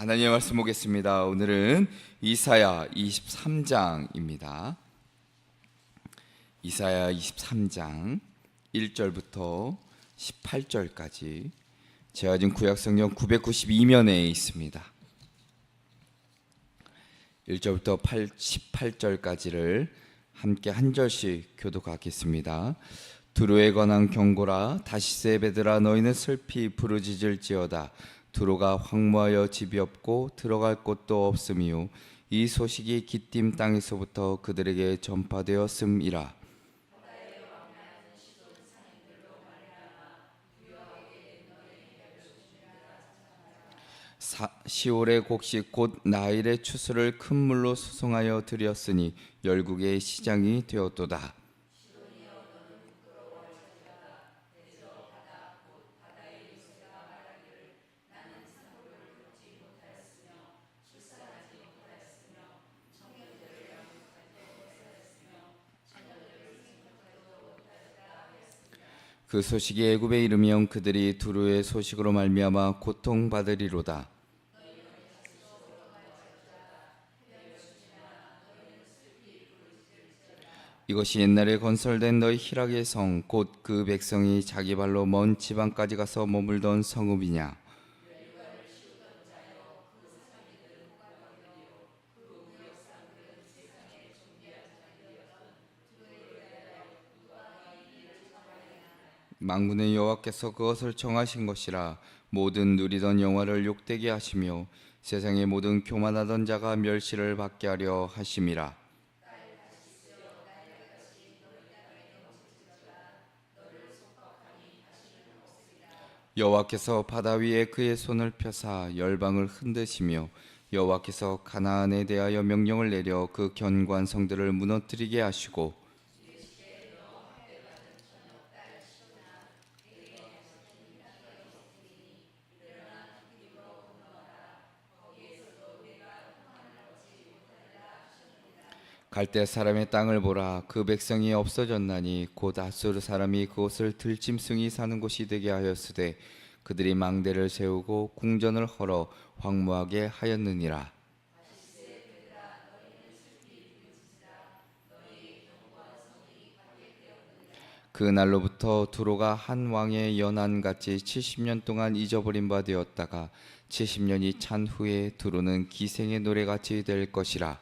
하나님의 말씀 보겠습니다. 오늘은 이사야 23장입니다. 이사야 23장 1절부터 18절까지 제가 지금 구약성경 992면에 있습니다. 1절부터 18절까지를 함께 한 절씩 교독하겠습니다. 두로에 관한 경고라. 다시세 베드라, 너희는 슬피 부르짖을지어다. 두로가 황무하여 집이 없고 들어갈 곳도 없음이요 이 소식이 기띔 땅에서부터 그들에게 전파되었음이라. 시올의 곡식 곧 나일의 추수를 큰 물로 수송하여 드렸으니 열국의 시장이 되었도다. 그 소식이 애굽에 이르면 그들이 두루의 소식으로 말미암아 고통받으리로다. 이것이 옛날에 건설된 너희 희락의 성 곧 그 백성이 자기 발로 먼 지방까지 가서 머물던 성읍이냐. 만군의 여호와께서 그것을 정하신 것이라. 모든 누리던 영화를 욕되게 하시며 세상의 모든 교만하던 자가 멸시를 받게 하려 하심이라. 여호와께서 바다 위에 그의 손을 펴사 열방을 흔드시며 여호와께서 가나안에 대하여 명령을 내려 그 견고한 성들을 무너뜨리게 하시고 갈대 사람의 땅을 보라. 그 백성이 없어졌나니 곧 아수르 사람이 그곳을 들짐승이 사는 곳이 되게 하였으되 그들이 망대를 세우고 궁전을 헐어 황무하게 하였느니라. 그 날로부터 두로가 한 왕의 연한같이 70년 동안 잊어버린 바 되었다가 70년이 찬 후에 두로는 기생의 노래같이 될 것이라.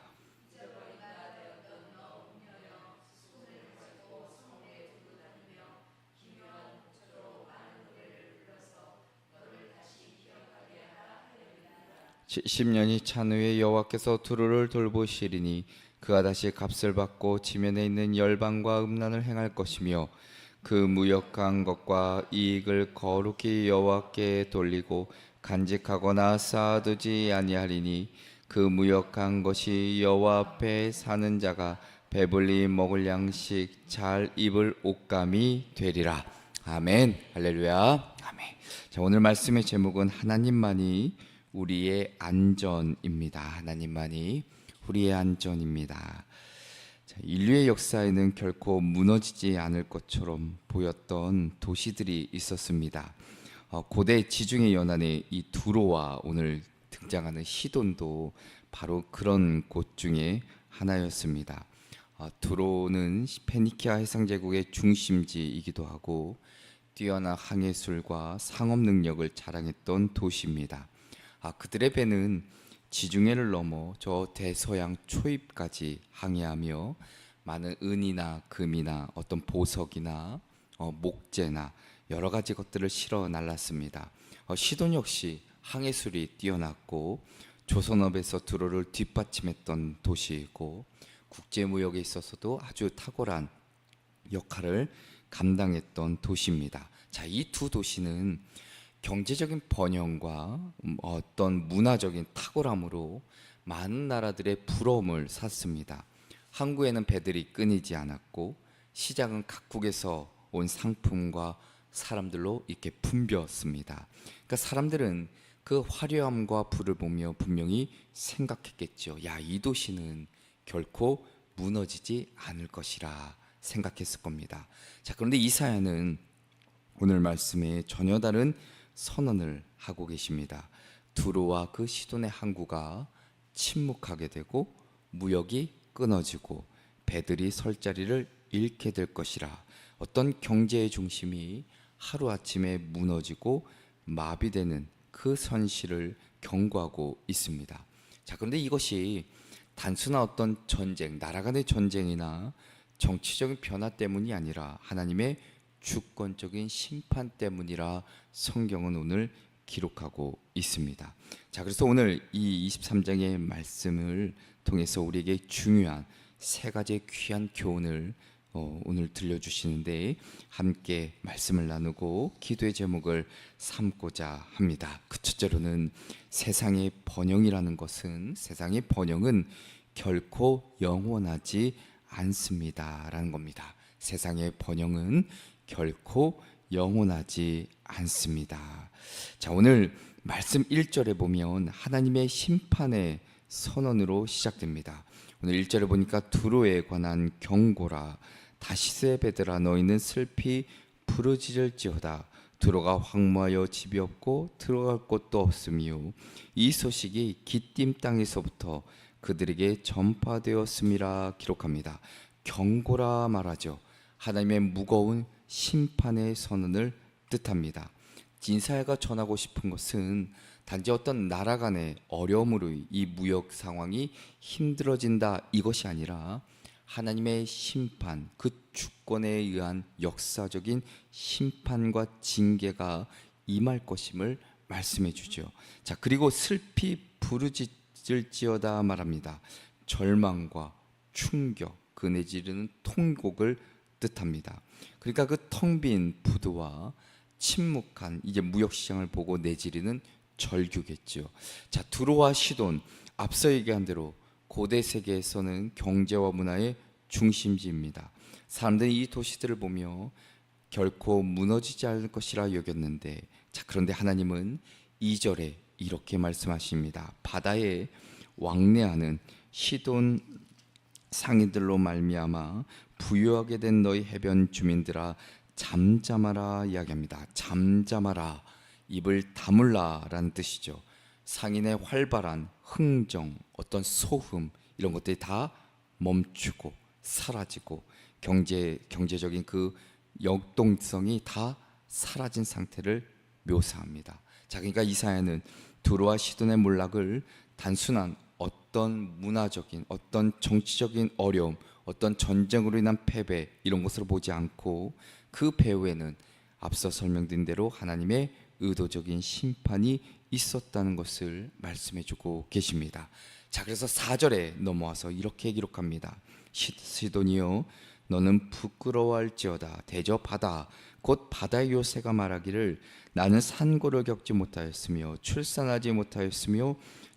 십 년이 찬 후에 여호와께서 두로를 돌보시리니 그가 다시 값을 받고 지면에 있는 열방과 음란을 행할 것이며 그 무역한 것과 이익을 거룩히 여호와께 돌리고 간직하거나 쌓아두지 아니하리니 그 무역한 것이 여호와 앞에 사는 자가 배불리 먹을 양식 잘 입을 옷감이 되리라. 아멘. 할렐루야. 아멘. 자, 오늘 말씀의 제목은 하나님만이 우리의 안전입니다. 하나님만이 우리의 안전입니다. 자, 인류의 역사에는 결코 무너지지 않을 것처럼 보였던 도시들이 있었습니다. 고대 지중해 연안의 이 두로와 오늘 등장하는 시돈도 바로 그런 곳 중에 하나였습니다. 두로는 페니키아 해상제국의 중심지이기도 하고 뛰어난 항해술과 상업 능력을 자랑했던 도시입니다. 그들의 배는 지중해를 넘어 저 대서양 초입까지 항해하며 많은 은이나 금이나 어떤 보석이나 목재나 여러 가지 것들을 실어 날랐습니다. 시돈 역시 항해술이 뛰어났고 조선업에서 두로를 뒷받침했던 도시이고 국제무역에 있어서도 아주 탁월한 역할을 감당했던 도시입니다. 자, 이 두 도시는 경제적인 번영과 어떤 문화적인 탁월함으로 많은 나라들의 부러움을 샀습니다. 항구에는 배들이 끊이지 않았고 시장은 각국에서 온 상품과 사람들로 이렇게 붐볐습니다. 그러니까 사람들은 그 화려함과 부를 보며 분명히 생각했겠죠. 야, 이 도시는 결코 무너지지 않을 것이라 생각했을 겁니다. 자, 그런데 이사야는 오늘 말씀에 전혀 다른 선언을 하고 계십니다. 두로와 그 시돈의 항구가 침묵하게 되고 무역이 끊어지고 배들이 설 자리를 잃게 될 것이라. 어떤 경제의 중심이 하루아침에 무너지고 마비되는 그 현실을 경고하고 있습니다. 자, 그런데 이것이 단순한 어떤 전쟁, 나라 간의 전쟁이나 정치적인 변화 때문이 아니라 하나님의 주권적인 심판 때문이라 성경은 오늘 기록하고 있습니다. 자, 그래서 오늘 이 23장의 말씀을 통해서 우리에게 중요한 세 가지의 귀한 교훈을 오늘 들려주시는데, 함께 말씀을 나누고 기도의 제목을 삼고자 합니다. 그 첫째로는 세상의 번영이라는 것은, 세상의 번영은 결코 영원하지 않습니다라는 겁니다. 세상의 번영은 결코 영원하지 않습니다. 자, 오늘 말씀 1절에 보면 하나님의 심판의 선언으로 시작됩니다. 오늘 1절에 보니까 두로에 관한 경고라. 다시스의 배들아 너희는 슬피 부르짖을지어다. 두로가 황무하여 집이 없고 들어갈 곳도 없으며 이 소식이 기띔 땅에서부터 그들에게 전파되었음이라 기록합니다. 경고라 말하죠. 하나님의 무거운 심판의 선언을 뜻합니다. 인사야가 전하고 싶은 것은 단지 어떤 나라 간의 어려움으로 이 무역 상황이 힘들어진다 이것이 아니라 하나님의 심판, 그 주권에 의한 역사적인 심판과 징계가 임할 것임을 말씀해 주죠. 자, 그리고 슬피 부르짖을지어다 말합니다. 절망과 충격, 그 내지르는 통곡을 뜻합니다. 그러니까 그 텅 빈 부두와 침묵한 이제 무역 시장을 보고 내지르는 절규겠죠. 자, 두로와 시돈, 앞서 얘기한 대로 고대 세계에서는 경제와 문화의 중심지입니다. 사람들이 이 도시들을 보며 결코 무너지지 않을 것이라 여겼는데, 자, 그런데 하나님은 2절에 이렇게 말씀하십니다. 바다에 왕래하는 시돈 상인들로 말미암아 부유하게 된 너희 해변 주민들아 잠잠하라 이야기합니다. 잠잠하라, 입을 다물라라는 뜻이죠. 상인의 활발한 흥정, 어떤 소흠 이런 것들이 다 멈추고 사라지고 경제적인 그 역동성이 다 사라진 상태를 묘사합니다. 자, 그러니까 이사야는 두로와 시돈의 몰락을 단순한 어떤 문화적인, 어떤 정치적인 어려움, 어떤 전쟁으로 인한 패배 이런 것으로 보지 않고 그 배후에는 앞서 설명드린 대로 하나님의 의도적인 심판이 있었다는 것을 말씀해주고 계십니다. 자, 그래서 4절에 넘어와서 이렇게 기록합니다. 시돈이여 너는 부끄러워할지어다. 대저바다 곧 바다의 요새가 말하기를 나는 산고를 겪지 못하였으며 출산하지 못하였으며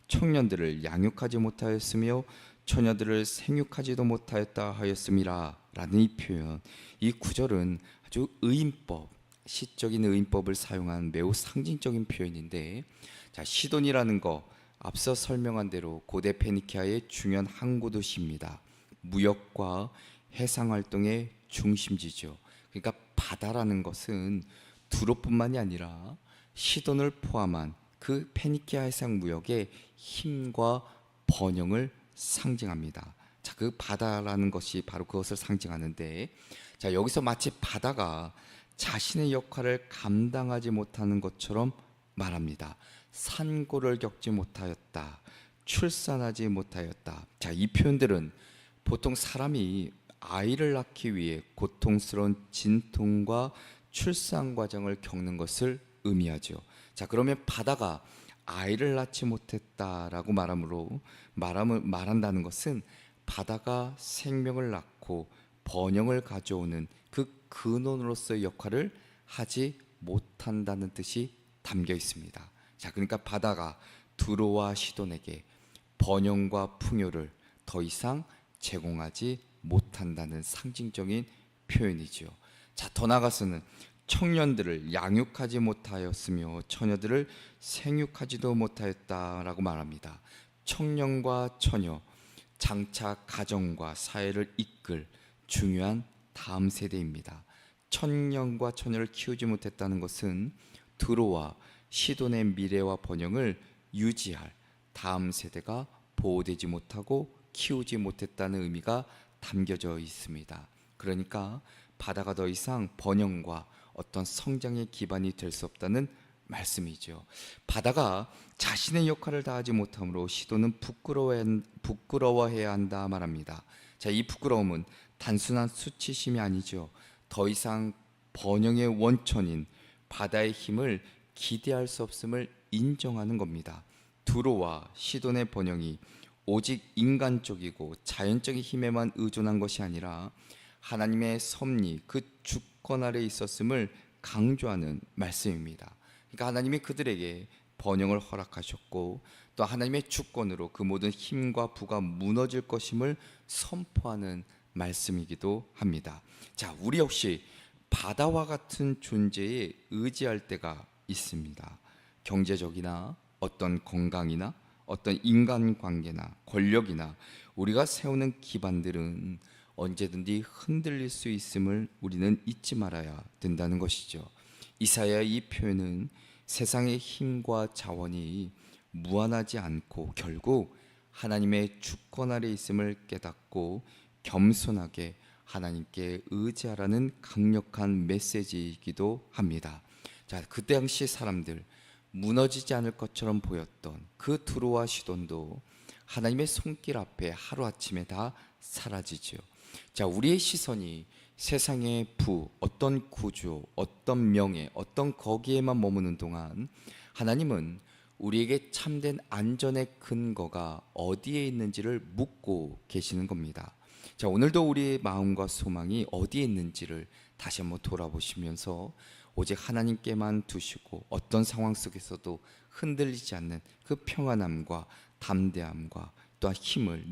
청년들을 양육하지 못하였으며 처녀들을 생육하지도 못하였다 하였음이라 라는 이 표현, 이 구절은 아주 의인법, 시적인 의인법을 사용한 매우 상징적인 표현인데, 자, 시돈이라는 거 앞서 설명한 대로 고대 페니키아의 중요한 항구 도시입니다. 무역과 해상 활동의 중심지죠. 그러니까 바다라는 것은 두로뿐만이 아니라 시돈을 포함한 그 페니키아 해상 무역의 힘과 번영을 상징합니다. 자, 그 바다라는 것이 바로 그것을 상징하는데, 자, 여기서 마치 바다가 자신의 역할을 감당하지 못하는 것처럼 말합니다. 산고를 겪지 못하였다, 출산하지 못하였다. 자, 이 표현들은 보통 사람이 아이를 낳기 위해 고통스러운 진통과 출산 과정을 겪는 것을 의미하죠. 자, 그러면 바다가 아이를 낳지 못했다라고 말한다는 것은 바다가 생명을 낳고 번영을 가져오는 그 근원으로서의 역할을 하지 못한다는 뜻이 담겨 있습니다. 자, 그러니까 바다가 두로와 시돈에게 번영과 풍요를 더 이상 제공하지 못한다는 상징적인 표현이지요. 자, 더 나아가서는 청년들을 양육하지 못하였으며 처녀들을 생육하지도 못하였다라고 말합니다. 청년과 처녀, 장차 가정과 사회를 이끌 중요한 다음 세대입니다. 청년과 처녀를 키우지 못했다는 것은 두로와 시돈의 미래와 번영을 유지할 다음 세대가 보호되지 못하고 키우지 못했다는 의미가 담겨져 있습니다. 그러니까 바다가 더 이상 번영과 어떤 성장의 기반이 될 수 없다는 말씀이죠. 바다가 자신의 역할을 다하지 못함으로 시도는 부끄러워해야 한다 말합니다. 자, 이 부끄러움은 단순한 수치심이 아니죠. 더 이상 번영의 원천인 바다의 힘을 기대할 수 없음을 인정하는 겁니다. 두로와 시돈의 번영이 오직 인간적이고 자연적인 힘에만 의존한 것이 아니라 하나님의 섭리, 그 주권 아래 있었음을 강조하는 말씀입니다. 그러니까 하나님이 그들에게 번영을 허락하셨고 또 하나님의 주권으로 그 모든 힘과 부가 무너질 것임을 선포하는 말씀이기도 합니다. 자, 우리 역시 바다와 같은 존재에 의지할 때가 있습니다. 경제적이나 어떤 건강이나 어떤 인간관계나 권력이나 우리가 세우는 기반들은 언제든지 흔들릴 수 있음을 우리는 잊지 말아야 된다는 것이죠. 이사야의 이 표현은 세상의 힘과 자원이 무한하지 않고 결국 하나님의 주권 아래 있음을 깨닫고 겸손하게 하나님께 의지하라는 강력한 메시지이기도 합니다. 자, 그 당시 사람들 무너지지 않을 것처럼 보였던 그 두로와 시돈도 하나님의 손길 앞에 하루아침에 다 사라지죠. 자, 우리의 시선이 세상의 부, 어떤 구조, 어떤 명예, 어떤 거기에만 머무는 동안 하나님은 우리에게 참된 안전의 근거가 어디에 있는지를 묻고 계시는 겁니다. 자, 오늘도 우리의 마음과 소망이 어디에 있는지를 다시 한번 돌아보시면서 오직 하나님께만 두시고 어떤 상황 속에서도 흔들리지 않는 그 평안함과 담대함과 또한 힘을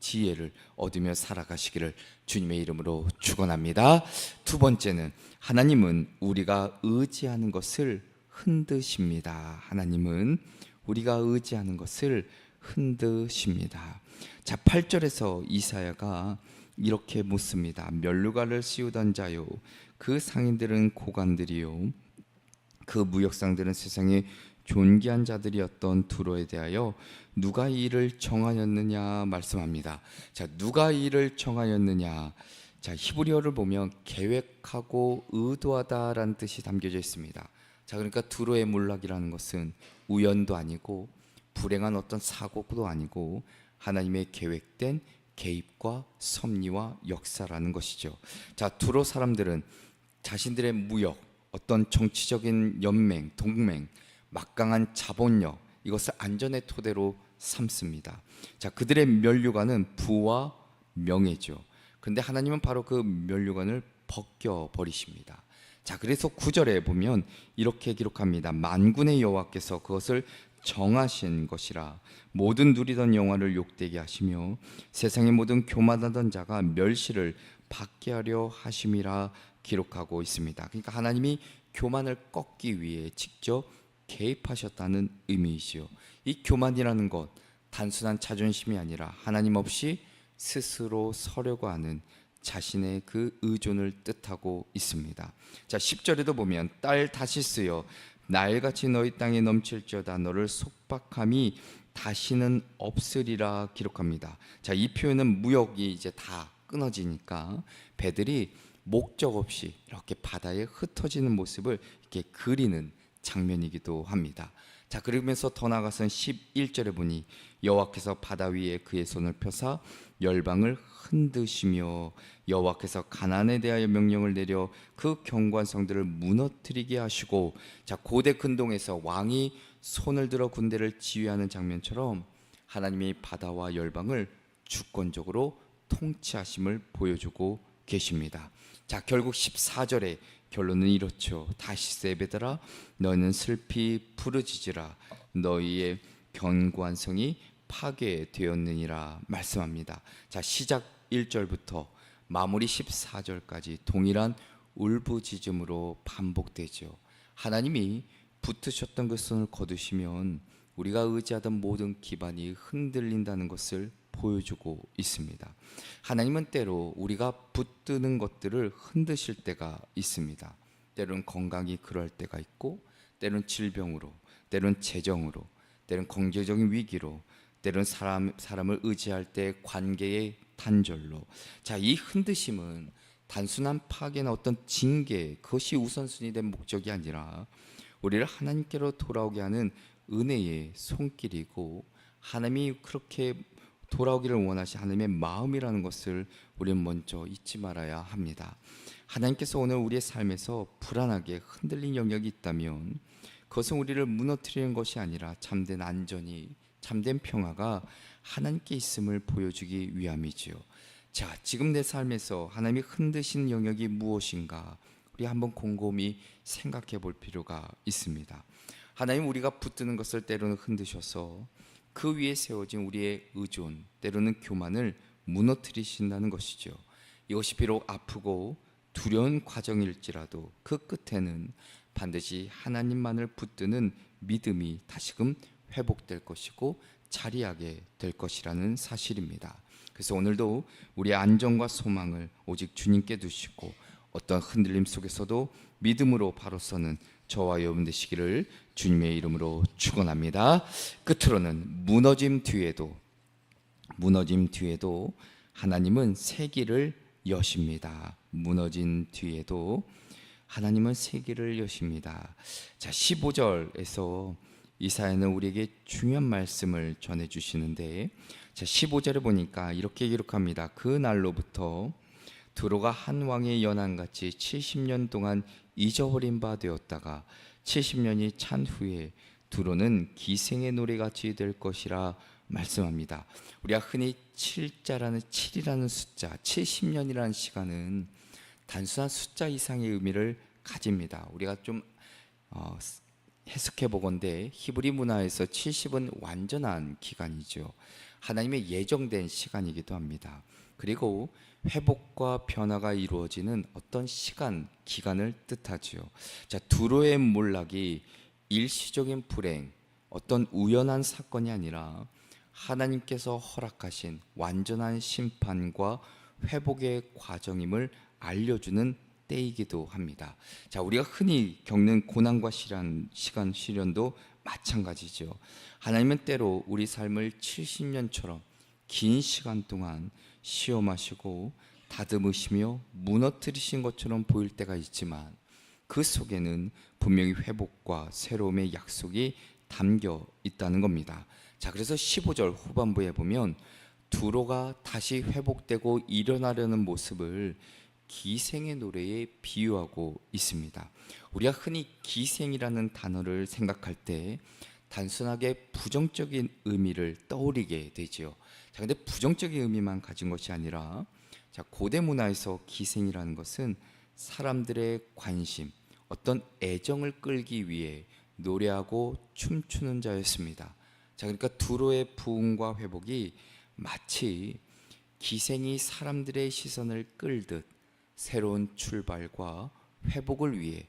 지혜를 얻으며 살아가시기를 주님의 이름으로 축원합니다. 두 번째는 하나님은 우리가 의지하는 것을 흔드십니다. 하나님은 우리가 의지하는 것을 흔드십니다. 자, 8절에서 이사야가 이렇게 묻습니다. 멸류관을 씌우던 자요, 그 상인들은 고관들이요, 그 무역상들은 세상의 존귀한 자들이었던 두로에 대하여 누가 이 일을 정하였느냐 말씀합니다. 자, 누가 이 일을 정하였느냐. 자, 히브리어를 보면 계획하고 의도하다라는 뜻이 담겨져 있습니다. 자, 그러니까 두로의 몰락이라는 것은 우연도 아니고 불행한 어떤 사고도 아니고 하나님의 계획된 개입과 섭리와 역사라는 것이죠. 자, 두로 사람들은 자신들의 무역, 어떤 정치적인 연맹, 동맹, 막강한 자본력, 이것을 안전의 토대로 삼습니다. 자, 그들의 면류관은 부와 명예죠. 그런데 하나님은 바로 그 면류관을 벗겨 버리십니다. 자, 그래서 9절에 보면 이렇게 기록합니다. 만군의 여호와께서 그것을 정하신 것이라 모든 누리던 영화를 욕되게 하시며 세상의 모든 교만하던 자가 멸시를 받게 하려 하심이라 기록하고 있습니다. 그러니까 하나님이 교만을 꺾기 위해 직접 개입하셨다는 의미이시요. 이 교만이라는 것 단순한 자존심이 아니라 하나님 없이 스스로 서려고 하는 자신의 그 의존을 뜻하고 있습니다. 자, 10절에도 보면 딸 다시스여 나일같이 너희 땅에 넘칠지어다 너를 속박함이 다시는 없으리라 기록합니다. 자, 이 표현은 무역이 이제 다 끊어지니까 배들이 목적 없이 이렇게 바다에 흩어지는 모습을 이렇게 그리는 장면이기도 합니다. 자, 그러면서 더 나아가서는 11절에 보니 여호와께서 바다 위에 그의 손을 펴사 열방을 흔드시며 여호와께서 가나안에 대하여 명령을 내려 그 견고한 성들을 무너뜨리게 하시고, 자, 고대 근동에서 왕이 손을 들어 군대를 지휘하는 장면처럼 하나님이 바다와 열방을 주권적으로 통치하심을 보여주고 계십니다. 자, 결국 14절에 결론은 이렇죠. 다시스 베들아 너는 슬피 부르짖으라 너희의 견고한 성이 파괴되었느니라 말씀합니다. 자, 시작 1절부터 마무리 14절까지 동일한 울부짖음으로 반복되죠. 하나님이 붙으셨던 그 손을 거두시면 우리가 의지하던 모든 기반이 흔들린다는 것을 보여주고 있습니다. 하나님은 때로 우리가 붙드는 것들을 흔드실 때가 있습니다. 때로는 건강이 그럴 때가 있고, 때로는 질병으로, 때로는 재정으로, 때론 경제적인 위기로, 때론 사람을 의지할 때 관계의 단절로. 자, 이 흔드심은 단순한 파괴나 어떤 징계, 그것이 우선순위 된 목적이 아니라 우리를 하나님께로 돌아오게 하는 은혜의 손길이고, 하나님이 그렇게 돌아오기를 원하신 하나님의 마음이라는 것을 우리는 먼저 잊지 말아야 합니다. 하나님께서 오늘 우리의 삶에서 불안하게 흔들린 영역이 있다면 그것은 우리를 무너뜨리는 것이 아니라 참된 안전이, 참된 평화가 하나님께 있음을 보여주기 위함이지요. 자, 지금 내 삶에서 하나님이 흔드신 영역이 무엇인가 우리 한번 곰곰이 생각해 볼 필요가 있습니다. 하나님, 우리가 붙드는 것을 때로는 흔드셔서 그 위에 세워진 우리의 의존, 때로는 교만을 무너뜨리신다는 것이죠. 이것이 비록 아프고 두려운 과정일지라도 그 끝에는 반드시 하나님만을 붙드는 믿음이 다시금 회복될 것이고 자리하게 될 것이라는 사실입니다. 그래서 오늘도 우리의 안정과 소망을 오직 주님께 두시고 어떤 흔들림 속에서도 믿음으로 바로 서는 저와 여러분 되시기를 주님의 이름으로 축원합니다. 끝으로는 무너짐 뒤에도 하나님은 새 길을 여십니다. 무너진 뒤에도 하나님은 새 길을 여십니다. 자, 15절에서 이사야는 우리에게 중요한 말씀을 전해 주시는데, 자, 15절에 보니까 이렇게 기록합니다. 그 날로부터 두로가 한 왕의 연한같이 70년 동안 잊어버린 바 되었다가 70년이 찬 후에 두로는 기생의 노래같이 될 것이라 말씀합니다. 우리가 흔히 7이라는 숫자, 70년이라는 시간은 단순한 숫자 이상의 의미를 가집니다. 우리가 좀 해석해 보건대 히브리 문화에서 70은 완전한 기간이죠. 하나님의 예정된 시간이기도 합니다. 그리고 회복과 변화가 이루어지는 어떤 시간, 기간을 뜻하지요. 자, 두로의 몰락이 일시적인 불행, 어떤 우연한 사건이 아니라 하나님께서 허락하신 완전한 심판과 회복의 과정임을 알려주는 때이기도 합니다. 자, 우리가 흔히 겪는 고난과 시간 시련도 마찬가지죠. 하나님은 때로 우리 삶을 70년처럼 긴 시간 동안 시험하시고 다듬으시며 무너뜨리신 것처럼 보일 때가 있지만 그 속에는 분명히 회복과 새로움의 약속이 담겨 있다는 겁니다. 자, 그래서 15절 후반부에 보면 두로가 다시 회복되고 일어나려는 모습을 기생의 노래에 비유하고 있습니다. 우리가 흔히 기생이라는 단어를 생각할 때 단순하게 부정적인 의미를 떠올리게 되지요. 자, 근데 부정적인 의미만 가진 것이 아니라, 자, 고대 문화에서 기생이라는 것은 사람들의 관심, 어떤 애정을 끌기 위해 노래하고 춤추는 자였습니다. 자, 그러니까 두로의 부흥과 회복이 마치 기생이 사람들의 시선을 끌듯 새로운 출발과 회복을 위해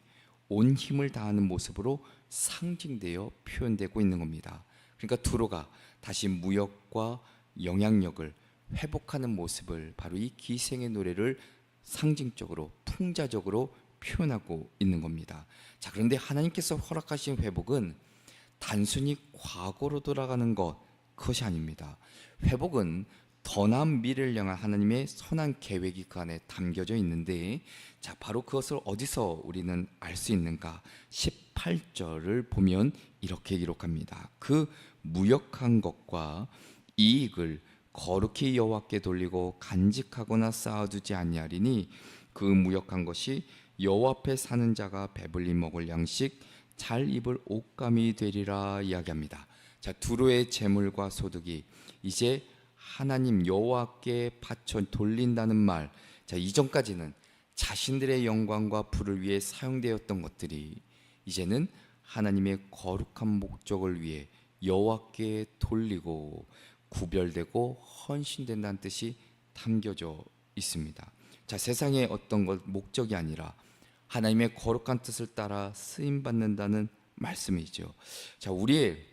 온 힘을 다하는 모습으로 상징되어 표현되고 있는 겁니다. 그러니까 두로가 다시 무역과 영향력을 회복하는 모습을 바로 이 기생의 노래를 상징적으로 풍자적으로 표현하고 있는 겁니다. 자, 그런데 하나님께서 허락하신 회복은 단순히 과거로 돌아가는 그것이 아닙니다. 회복은 더 나은 미래를 향한 하나님의 선한 계획이 그 안에 담겨져 있는데, 자, 바로 그것을 어디서 우리는 알 수 있는가? 18절을 보면 이렇게 기록합니다. 그 무역한 것과 이익을 거룩히 여호와께 돌리고 간직하거나 쌓아두지 아니하리니 그 무역한 것이 여호와 앞에 사는 자가 배불리 먹을 양식, 잘 입을 옷감이 되리라 이야기합니다. 자, 두로의 재물과 소득이 이제 하나님 여호와께 바쳐 돌린다는 말. 자, 이전까지는 자신들의 영광과 부를 위해 사용되었던 것들이 이제는 하나님의 거룩한 목적을 위해 여호와께 돌리고 구별되고 헌신된다는 뜻이 담겨져 있습니다. 자, 세상의 어떤 것 목적이 아니라 하나님의 거룩한 뜻을 따라 쓰임 받는다는 말씀이죠. 자, 우리의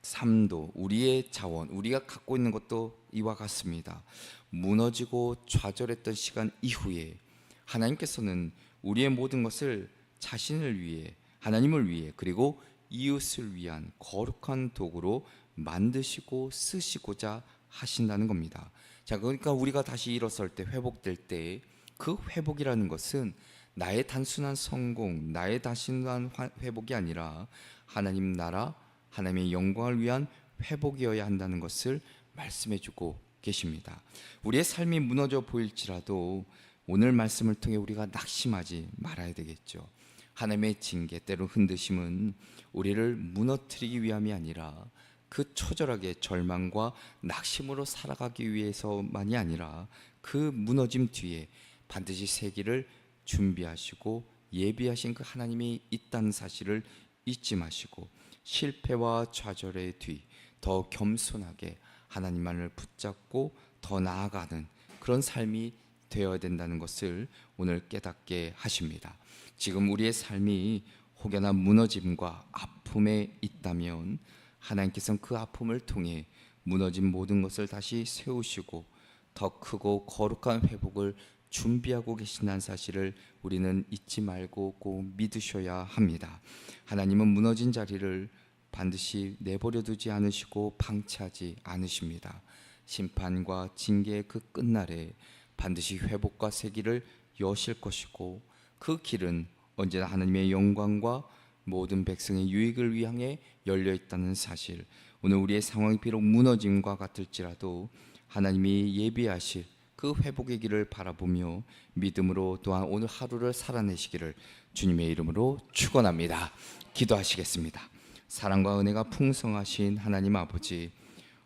삶도, 우리의 자원, 우리가 갖고 있는 것도 이와 같습니다. 무너지고 좌절했던 시간 이후에 하나님께서는 우리의 모든 것을 자신을 위해, 하나님을 위해, 그리고 이웃을 위한 거룩한 도구로 만드시고 쓰시고자 하신다는 겁니다. 자, 그러니까 우리가 다시 일어설 때, 회복될 때, 그 회복이라는 것은 나의 단순한 성공, 나의 단순한 회복이 아니라 하나님 나라, 하나님의 영광을 위한 회복이어야 한다는 것을 말씀해주고 계십니다. 우리의 삶이 무너져 보일지라도 오늘 말씀을 통해 우리가 낙심하지 말아야 되겠죠. 하나님의 징계, 때로 흔드심은 우리를 무너뜨리기 위함이 아니라 그 초절하게 절망과 낙심으로 살아가기 위해서만이 아니라 그 무너짐 뒤에 반드시 세기를 준비하시고 예비하신 그 하나님이 있다는 사실을 잊지 마시고 실패와 좌절의 뒤 더 겸손하게 하나님만을 붙잡고 더 나아가는 그런 삶이 되어야 된다는 것을 오늘 깨닫게 하십니다. 지금 우리의 삶이 혹여나 무너짐과 아픔에 있다면 하나님께서는 그 아픔을 통해 무너진 모든 것을 다시 세우시고 더 크고 거룩한 회복을 준비하고 계신다는 사실을 우리는 잊지 말고 꼭 믿으셔야 합니다. 하나님은 무너진 자리를 반드시 내버려 두지 않으시고 방치하지 않으십니다. 심판과 징계의 그 끝날에 반드시 회복과 세기를 여실 것이고 그 길은 언제나 하나님의 영광과 모든 백성의 유익을 위하여 열려 있다는 사실, 오늘 우리의 상황이 비록 무너짐과 같을지라도 하나님이 예비하실 그 회복의 길을 바라보며 믿음으로 또한 오늘 하루를 살아내시기를 주님의 이름으로 축원합니다. 기도하시겠습니다. 사랑과 은혜가 풍성하신 하나님 아버지,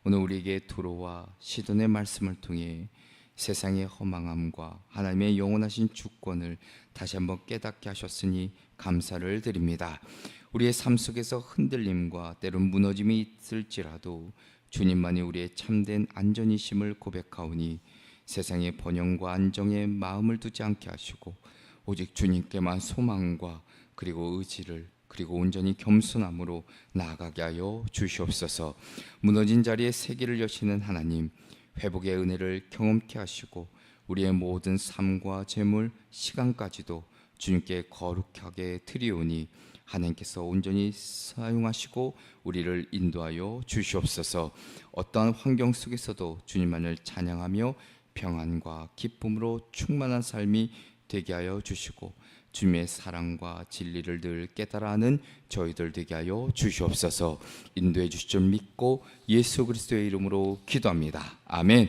오늘 우리에게 두로와 시돈의 말씀을 통해 세상의 허망함과 하나님의 영원하신 주권을 다시 한번 깨닫게 하셨으니 감사를 드립니다. 우리의 삶 속에서 흔들림과 때론 무너짐이 있을지라도 주님만이 우리의 참된 안전이심을 고백하오니 세상의 번영과 안정에 마음을 두지 않게 하시고 오직 주님께만 소망과 그리고 의지를 그리고 온전히 겸손함으로 나아가게 하여 주시옵소서. 무너진 자리에 세기를 여시는 하나님, 회복의 은혜를 경험케 하시고 우리의 모든 삶과 재물, 시간까지도 주님께 거룩하게 드리오니 하나님께서 온전히 사용하시고 우리를 인도하여 주시옵소서. 어떠한 환경 속에서도 주님만을 찬양하며 평안과 기쁨으로 충만한 삶이 되게 하여 주시고 주님의 사랑과 진리를 늘 깨달아 하는 저희들 되게 하여 주시옵소서. 인도해 주실 줄 믿고 예수 그리스도의 이름으로 기도합니다. 아멘.